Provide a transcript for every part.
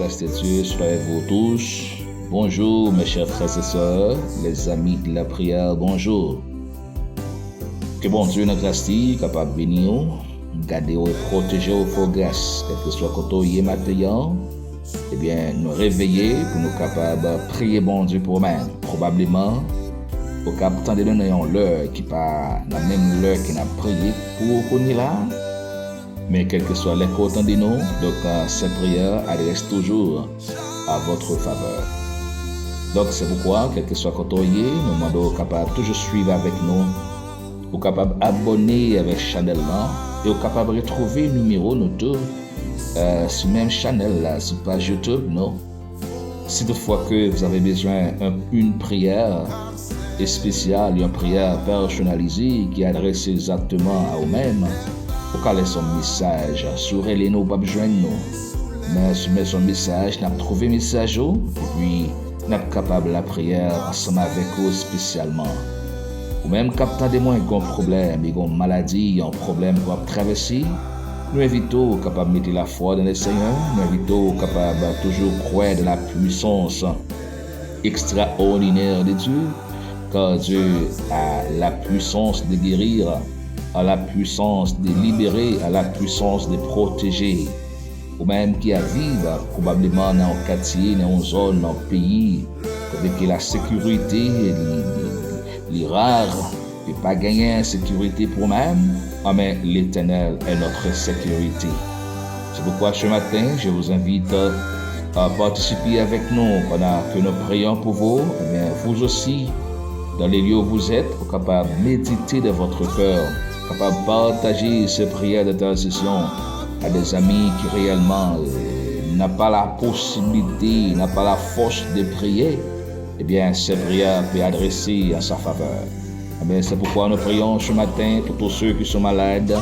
grâce de Dieu soit avec vous tous. Bonjour mes chers frères et sœurs, les amis de la prière, bonjour. Que bon Dieu notre grâce capable de bénir, garder et protéger au fort grâce, quel que soit quand on y est maintenant, eh bien nous réveiller pour nous capables de prier bon Dieu pour nous-mêmes. Probablement, au cap de nous ayons l'heure qui pas la même l'heure qu'on a prié pour qu'on y là. Mais quel que soit les côtés de nous, donc cette prière adresse toujours à votre faveur. Donc c'est pourquoi, quel que soit côté, nous demandons capable toujours suivre avec nous, ou capable abonner avec Chanel là, et ou capable retrouver le numéro nous deux sur même Chanel là, sur page YouTube, non? Si toutefois que vous avez besoin d'une prière spéciale, une prière personnalisée qui est adressée exactement à vous-même, pour qu'elle ait son message, sur les nous pas besoin de nous. Mais sur son message, nous avons trouvé le message, et puis nous sommes capables de la prière ensemble avec vous spécialement. Ou même quand de moins un problème, une maladie, un problème pour traverser, nous invitons capables de mettre la foi dans le Seigneur, nous invitons capables de toujours croire de la puissance extraordinaire de Dieu, car Dieu a la puissance de guérir, à la puissance de libérer, à la puissance de protéger, ou même qui vivent probablement dans un quartier, dans une zone, dans un pays, avec la sécurité, les rares, et pas gagner en sécurité pour même, mais l'Éternel est notre sécurité. C'est pourquoi ce matin, je vous invite à participer avec nous pendant que nous prions pour vous, et bien vous aussi, dans les lieux où vous êtes, vous capable de méditer de votre cœur, capable de partager ces prières d'intercession à des amis qui réellement n'ont pas la possibilité, n'ont pas la force de prier, eh bien, ces prières peuvent adresser à sa faveur. Eh bien, c'est pourquoi nous prions ce matin pour tous ceux qui sont malades,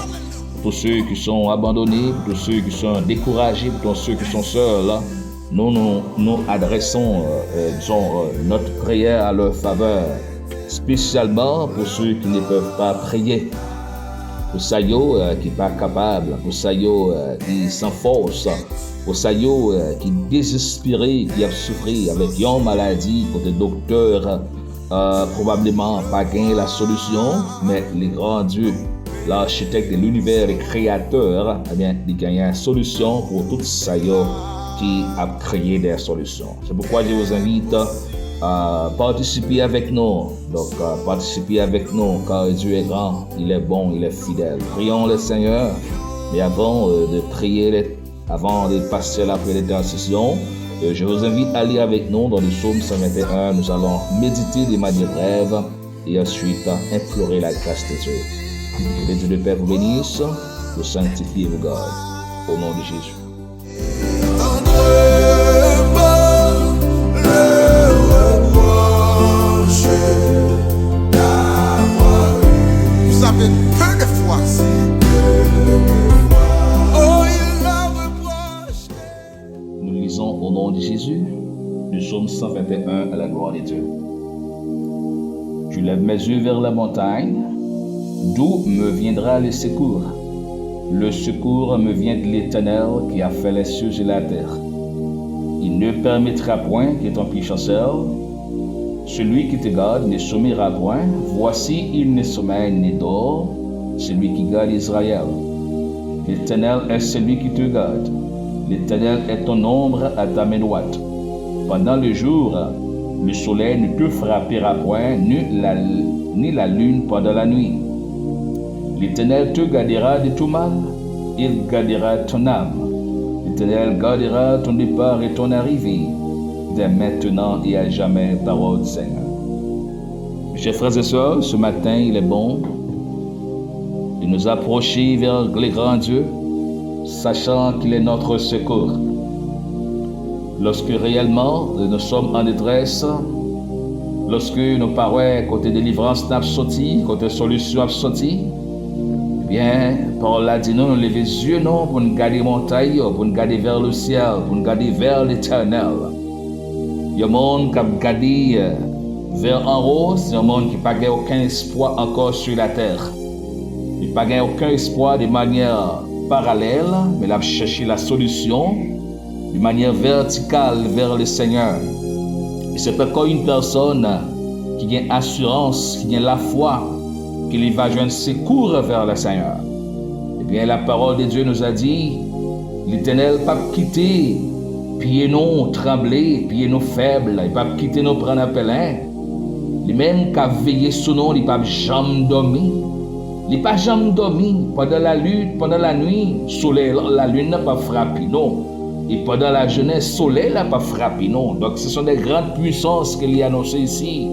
pour tous ceux qui sont abandonnés, pour tous ceux qui sont découragés, pour tous ceux qui sont seuls. Nous adressons notre prière à leur faveur, spécialement pour ceux qui ne peuvent pas prier. Pour ceux qui ne sont pas capables, pour ceux qui sont sans force, pour ceux qui sont désespérés, qui ont souffert avec une maladie, pour des docteurs probablement pas gagné la solution, mais les grands dieux, l'architecte de l'univers, le créateur, eh bien, il gagne une solution pour tous ceux qui ont créé des solutions. C'est pourquoi je vous invite à participer avec nous. Donc, participer avec nous, car Dieu est grand, il est bon, il est fidèle. Prions le Seigneur, mais avant de prier, avant de passer à la prière d'intercession, je vous invite à lire avec nous dans le psaume 121. Nous allons méditer de manière brève et ensuite implorer la grâce de Dieu. Que le Dieu de Père vous bénisse, vous sanctifie et vous garde. Au nom de Jésus. Nous lisons au nom de Jésus, du psaume 121 à la gloire de Dieu. Je lève mes yeux vers la montagne, d'où me viendra le secours. Le secours me vient de l'Éternel qui a fait les cieux et la terre. Il ne permettra point que ton pied chancelle. Celui qui te garde ne sommeillera point. Voici, il ne sommeille ni dort, celui qui garde Israël. L'Éternel est celui qui te garde. L'Éternel est ton ombre à ta main droite. Pendant le jour, le soleil ne te frappera point, ni la lune pendant la nuit. L'Éternel te gardera de tout mal, il gardera ton âme. L'Éternel gardera ton départ et ton arrivée, dès maintenant et à jamais, parole du Seigneur. Chers frères et sœurs, ce matin, il est bon de nous approcher vers le grand Dieu, sachant qu'il est notre secours. Lorsque réellement nous sommes en détresse, lorsque nos paroles côté délivrance n'a sorti, côté solution a sorti, eh bien, par là dit nous lever les yeux non pour nous garder montagne, pour nous garder vers le ciel, pour nous garder vers l'Éternel. Il y a un monde qui a gardé vers en haut, c'est un monde qui n'a pas aucun espoir encore sur la terre. Il n'a pas aucun espoir de manière parallèle, mais il a cherché la solution de manière verticale vers le Seigneur. Et c'est encore une personne qui a assurance, qui a la foi, qu'il va joindre secours vers le Seigneur. Eh bien, la parole de Dieu nous a dit, l'Éternel ne va pas quitter, pieds nous trembler, pieds nous faibles, il ne va pas quitter nous prendre un pèlerin. Les mêmes qui ont veillé sur nous, ils ne va pas jamais dormir. Il n'a pas jamais dormi pendant la lutte, pendant la nuit. Soleil, la lune n'a pas frappé, non. Et pendant la jeunesse, le soleil n'a pas frappé, non. Donc ce sont des grandes puissances qu'il y a annoncées ici.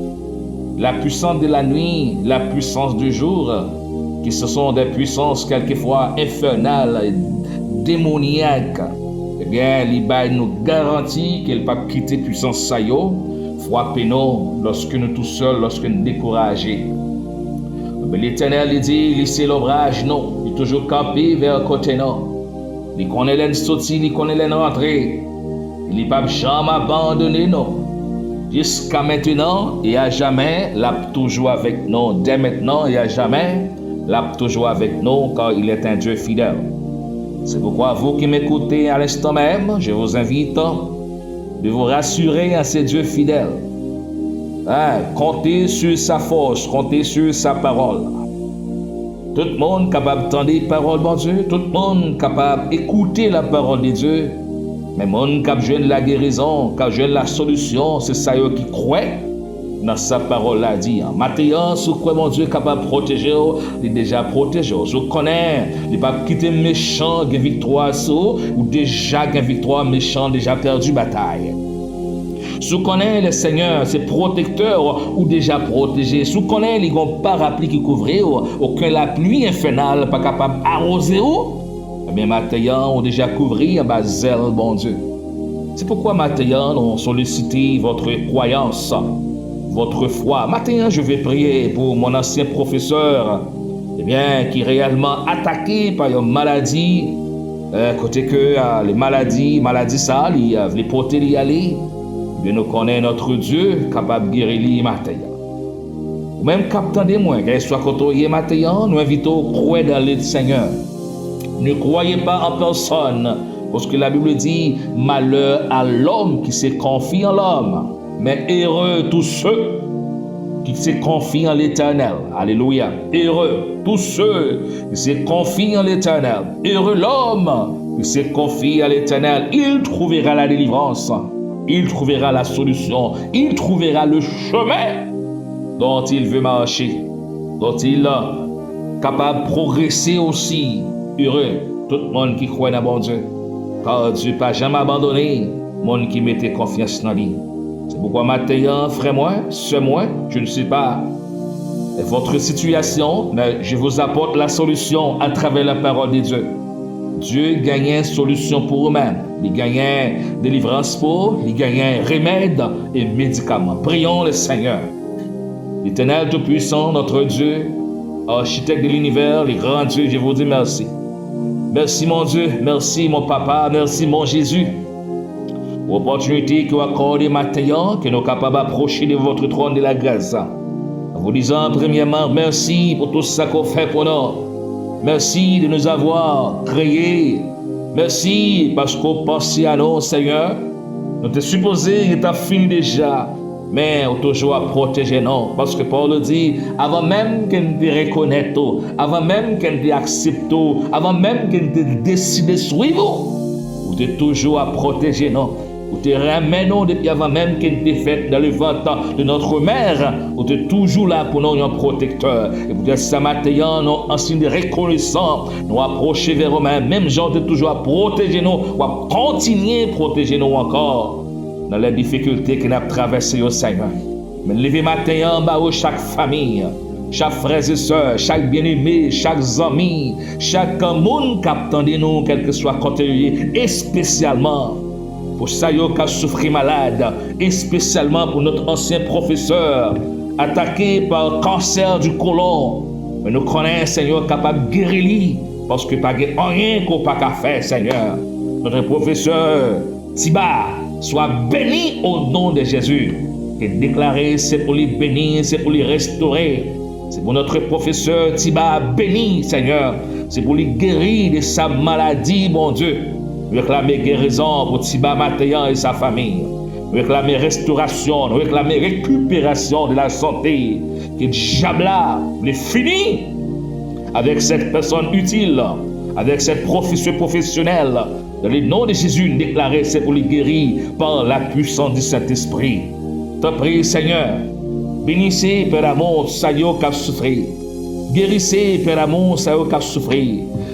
La puissance de la nuit, la puissance du jour, qui ce sont des puissances quelquefois infernales et démoniaques. Eh bien, l'Ibaï nous garantit qu'elle ne va pas quitter puissance ça yo, frapper nous lorsque nous tout seuls, lorsque nous découragés. Mais l'Éternel il dit, laissez l'ombrage, non. Il est toujours campé vers le côté non. Il connaît les sorties, il connaît les rentrées. Il n'est pas jamais abandonné, non. Jusqu'à maintenant et à jamais, il est toujours avec nous. Dès maintenant et à jamais, il est toujours avec nous car il est un Dieu fidèle. C'est pourquoi vous qui m'écoutez à l'instant même, je vous invite de vous rassurer à ce Dieu fidèle. Comptez sur sa force, comptez sur sa parole. Tout le monde capable d'entendre la parole de Dieu, tout le monde capable d'écouter la parole de Dieu, mais le monde capable de la guérison, capable de la solution, c'est ça qui croit dans sa parole là dit. Maintenant, si vous croyez mon Dieu capable de protéger, il est déjà protégé. Si vous connaissez, il ne va pas quitter méchant, qui victoire ou déjà qui victoire méchant, déjà perdu bataille. Si vous connaissez le Seigneur, c'est protecteur ou déjà protégé. Si vous connaissez les grands parapluies qui couvrent, aucun la pluie infernale pas capable d'arroser, eh bien maintenant, on déjà couvert à zèle, bon Dieu. C'est pourquoi maintenant, on sollicite votre croyance, votre foi. Maintenant, je vais prier pour mon ancien professeur, eh bien, qui est réellement attaqué par une maladie, côté que les maladies ça, les porter y aller. Bien nous connaissons notre Dieu capable de guérir les matin. Ou même captant des moins, qu'il soit côtoyé matin, nous invitons à croire dans le Seigneur. Ne croyez pas en personne, parce que la Bible dit malheur à l'homme qui se confie en l'homme, mais heureux tous ceux qui se confient en l'Éternel. Alléluia. Heureux tous ceux qui se confient en l'Éternel. Heureux l'homme qui se confie à l'Éternel. Il trouvera la délivrance. Il trouvera la solution, il trouvera le chemin dont il veut marcher, dont il est capable de progresser aussi. Heureux tout le monde qui croit dans bon Dieu, car Dieu n'a pas jamais abandonné le monde qui mettait confiance dans lui. C'est pourquoi maintenant, frère moi, sœur moi, je ne sais pas votre situation, mais je vous apporte la solution à travers la parole de Dieu. Dieu gagnait une solution pour eux-mêmes. Il gagnait délivrance pour, il gagnait remède et médicaments. Prions le Seigneur. L'Éternel Tout-Puissant, notre Dieu, architecte de l'univers, les grands dieux, je vous dis merci. Merci mon Dieu, merci mon Papa, merci mon Jésus. Pour l'opportunité que vous accordez maintenant, que nous sommes capables d'approcher de votre trône de la grâce. En vous disant premièrement, merci pour tout ce qu'on fait pour nous. Merci de nous avoir créés. Merci parce qu'on pensait à nous, Seigneur. Nous te supposé que tu as fini déjà, mais on toujours à protéger nous. Parce que Paul dit, avant même qu'on te reconnaisse, avant même qu'on te accepte, avant même qu'on te décide de suivre, on te toujours à protéger nous. Ou te ramènons depuis avant même qu'elle t'ait fait dans le ventre de notre mère, ou te toujours là pour nous un protecteur. Et pour ce matin, nous, en signe de reconnaissance, nous approcher vers eux-mêmes, même gens de toujours à protéger nous, ou à continuer à protéger nous encore dans les difficultés que nous avons traversées au Seigneur. Mais lever matin en bas chaque famille, chaque frère et soeur, chaque bien-aimé, chaque ami, chaque monde qui attend de nous, quel que soit côté, et spécialement pour ça qui a souffert malade, et spécialement pour notre ancien professeur, attaqué par le cancer du côlon. Mais nous connaissons, Seigneur, capable de guérir, parce que pas rien qu'on n'a pas faire, Seigneur. Notre professeur Tiba soit béni au nom de Jésus. Et déclaré, c'est pour les bénir, c'est pour les restaurer. C'est pour notre professeur Tiba béni, Seigneur. C'est pour les guérir de sa maladie, mon Dieu. Nous réclamons guérison pour Tiba Matéan et sa famille. Nous réclamons restauration, nous réclamons récupération de la santé. Que diable est fini avec cette personne utile, avec cette profession professionnelle. Dans le nom de Jésus, déclaré, c'est pour les guérir par la puissance du Saint-Esprit. Te prie, Seigneur, bénissez, Père amour, ça y est, qui a souffert. Guérissez, Père amour, ça y est, qui a souffert.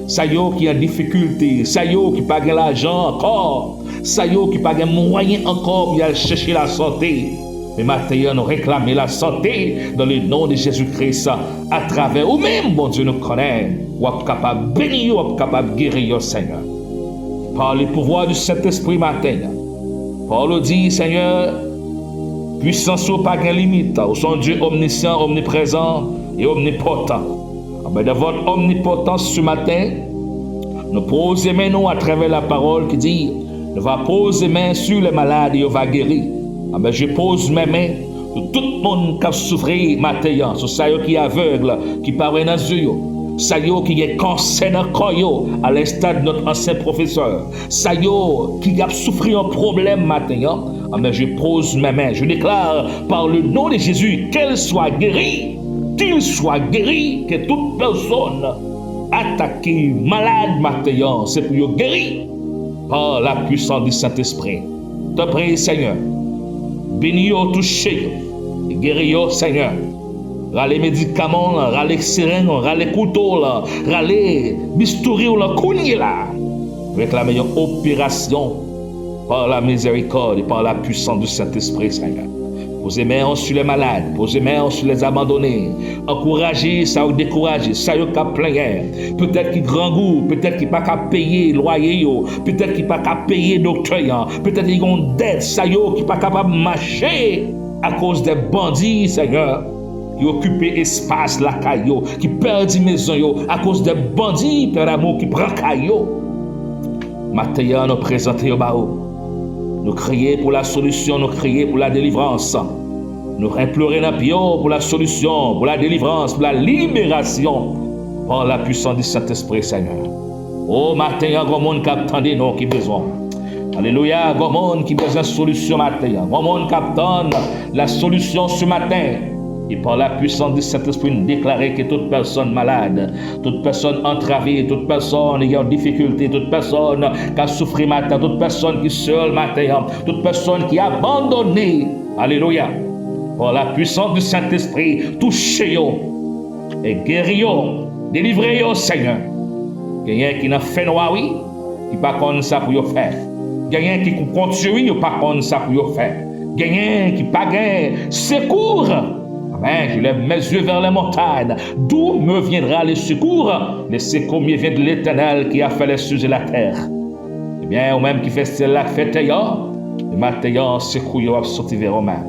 Ça y est, qui a difficulté. Ça y est, qui n'a pas l'argent encore. Ça y est, qui n'a pas de moyens encore pour aller chercher la santé. Mais maintenant, nous réclamons la santé dans le nom de Jésus-Christ. À travers vous-même, bon Dieu, nous connaissons. Vous êtes capable de bénir, vous êtes capable de guérir, Seigneur. Par le pouvoir du Saint-Esprit matin. Paul dit, Seigneur, puissance n'a pas de limite. Vous êtes Dieu omniscient, omniprésent et omnipotent. Mais dans votre omnipotence ce matin, nous posons mains nous à travers la parole qui dit, nous va poser mains sur les malades et on va guérir. Mais je pose mes mains sur tout le monde qui a souffert matin, sur ça qui est aveugle, qui parle dans les yeux. Ça qui est cancer dans le corps, à l'instar de notre ancien professeur. Ça qui a souffert un problème matin. Mais je pose mes mains. Je déclare par le nom de Jésus qu'elle soit guérie. Qu'il soit guéri, que toute personne attaquée, malade matin, c'est pour guérir par la puissance du Saint-Esprit. Te prie, Seigneur. Bénis, touchez, guéris, Seigneur. Râle médicaments, râle sirène, râle couteau, râle bistouri ou la cougné là. Réclamer une opération par la miséricorde et par la puissance du Saint-Esprit, Seigneur. Posez main sur les malades, posez main sur les abandonnés. Encouragez, ça ou découragez, ça ou qu'à plein. Peut-être qu'il grand goût, peut-être qu'il pas qu'à payer loyer, peut-être qu'il pas qu'à payer docteur, peut-être qu'il ont dette, ça ou qui pas capable de marcher à cause des bandits, Seigneur, qui occupent espace la caillou, qui perdent maison à cause des bandits, Père amour, qui prend caillou. Maintenant, nous présentons au barreau. Nous crions pour la solution, nous crions pour la délivrance. Nous implorons la prière pour la solution, pour la délivrance, pour la libération par la puissance du Saint-Esprit, Seigneur. Oh, matin, il y a un grand monde qui attend nous, qui a besoin. Alléluia, il y a un grand monde qui a besoin de solution matin. Il y a un grand monde qui attend la solution ce matin. Et par la puissance du Saint-Esprit, nous déclarer que toute personne malade, toute personne entravée, toute personne ayant difficulté, toute personne qui a souffert matin, toute personne qui est seule matin, toute personne qui est abandonnée, alléluia, par la puissance du Saint-Esprit, touchez-vous et guéris-vous, délivrez-vous, Seigneur. Quelqu'un qui n'a fait noir, oui, qui pas comme ça pour vous faire. Quelqu'un qui compte sur lui, qui pas comme ça pour vous faire. Quelqu'un qui pas gain secours. Amen. Je lève mes yeux vers les montagnes. D'où me viendra le secours? Le secours me vient de l'Éternel qui a fait les cieux et la terre. Eh bien, ou même qui fait cela, fait tailleur, le matin, secours, sorti vers Romain.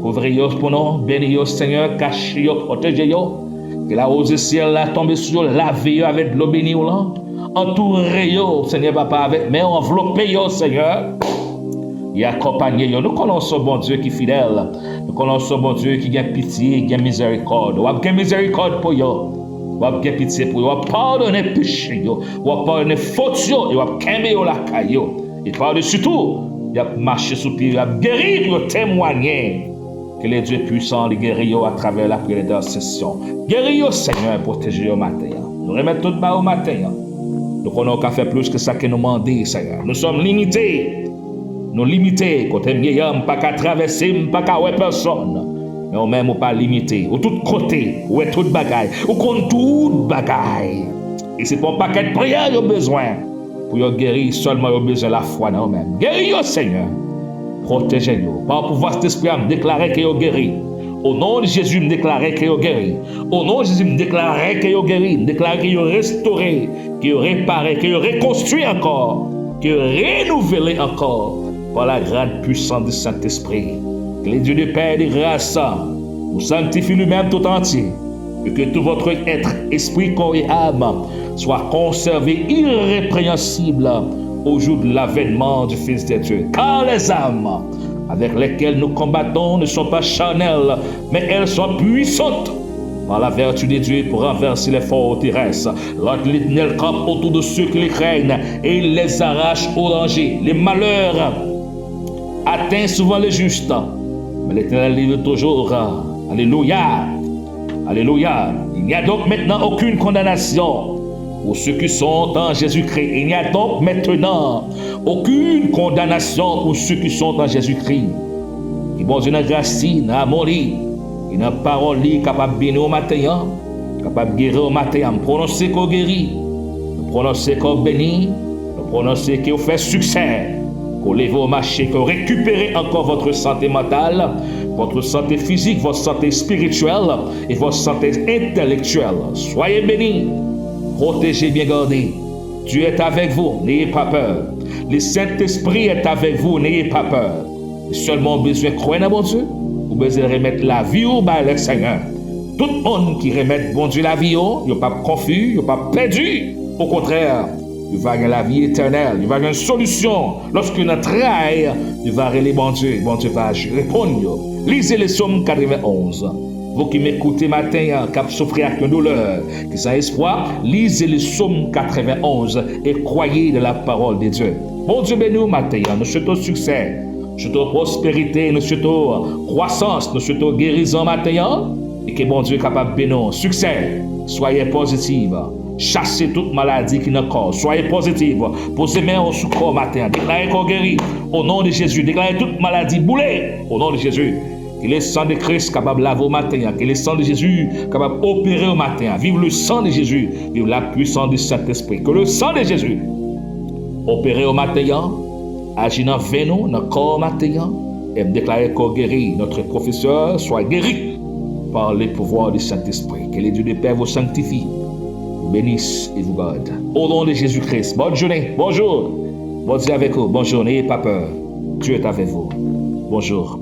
Couvrez-vous pour nous, bénis-vous, Seigneur, cachez-vous, protégez-vous. Que la hausse du ciel là tombe sur vous, lavez-vous avec de l'eau bénie ou là. Entourez-vous, Seigneur, Papa, avec, mais enveloppez-vous, Seigneur. Et accompagnez-vous. Nous connaissons bon Dieu qui est fidèle. Nous connaissons bon Dieu qui a pitié, qui a miséricorde. Ou a miséricorde pour vous. Ou a pitié pour vous. Ou a pardonné péché. Ou a pardonné faute. Ou a kemé la caillou. Et par-dessus tout, il a marché sous pied. Il a guéri pour témoigner que les dieux puissants les guérit à travers la prière d'intercession. Guéris, Seigneur, protégez au matin. Nous remettons tout bas au matin. Nous connaissons qu'à faire plus que ça que nous demandons, Seigneur. Nous sommes limités. Nous limiter, côté mieux, pas qu'à traverser, pas qu'à ouais personne. Mais on même pas limité. Ou tout côté, ou est tout bagaille, ou contre tout bagaille. Et c'est pour un paquet de prières au besoin. Pour y guérir seulement au besoin la foi dans nous-mêmes. Guéris, Seigneur. Protégez-nous. Par le pouvoir cet esprit, me déclarer que vous guéri. Au nom de Jésus, me déclarer que vous guéri. Au nom de Jésus, me déclarer que vous guéri. Me déclarer que vous restauré, que vous réparé, que vous reconstruit encore, que vous renouvelé encore. Par la grande puissance du Saint-Esprit. Que les dieux de Père et de grâce vous sanctifient lui-même tout entier. Et que tout votre être, esprit, corps et âme soit conservé irrépréhensible au jour de l'avènement du Fils de Dieu. Car les âmes avec lesquelles nous combattons ne sont pas charnelles, mais elles sont puissantes par la vertu de Dieu pour renverser les forteresses. L'Éternel campe autour de ceux qui les craignent et il les arrache au danger. Les malheurs atteignent souvent les justes, mais l'Éternel livre toujours. Alléluia. Alléluia. Il n'y a donc maintenant aucune condamnation pour ceux qui sont en Jésus-Christ. Il n'y a donc maintenant aucune condamnation pour ceux qui sont en Jésus-Christ. Et bon Dieu, notre grâce, notre amour, notre parole capable de bénir au matin, capable de guérir au matin, prononcer qu'on guérit, prononcer qu'on bénit, prononcer qu'on fait succès, qu'on lève au marché, qu'on récupère encore votre santé mentale, votre santé physique, votre santé spirituelle et votre santé intellectuelle. Soyez bénis, protégés, bien gardés. Dieu est avec vous, n'ayez pas peur. Le Saint-Esprit est avec vous, n'ayez pas peur. Seulement besoin de croire dans bon Dieu, ou besoin de remettre la vie au bas le Seigneur. Tout le monde qui remet bon Dieu la vie, il n'est pas confus, il n'est pas perdu. Au contraire, il va gagner la vie éternelle, il va gagner une solution. Lorsque notre travail, il va aller bon Dieu va répondre. Lisez le psaume 91. Vous qui m'écoutez matin, qui souffrez avec une douleur, qui sans espoir, lisez le psaume 91 et croyez de la parole de Dieu. Bon Dieu bénis matin, nous souhaitons succès, nous souhaitons prospérité, nous souhaitons croissance, nous souhaitons guérison matin, et que bon Dieu est capable de bénir. Succès, soyez positifs. Chassez toute maladie qui est dans le corps. Soyez positifs. Posez main au sous corps matin. Déclarez qu'on guérit. Au nom de Jésus. Déclarez toute maladie boulée. Au nom de Jésus. Que le sang de Christ capable de laver au matin. Que le sang de Jésus capable d'opérer au matin. Vive le sang de Jésus. Vive la puissance du Saint-Esprit. Que le sang de Jésus opère au matin. Agit dans nous, dans le corps matin. Et déclarer qu'on guérit. Notre professeur soit guéri par les pouvoirs du Saint-Esprit. Que les dieux de Père vous sanctifient, vous bénissent et vous gardent. Au nom de Jésus-Christ, bonne journée, bonjour. Bon Dieu avec vous, bonjour, n'ayez pas peur. Dieu est avec vous. Bonjour.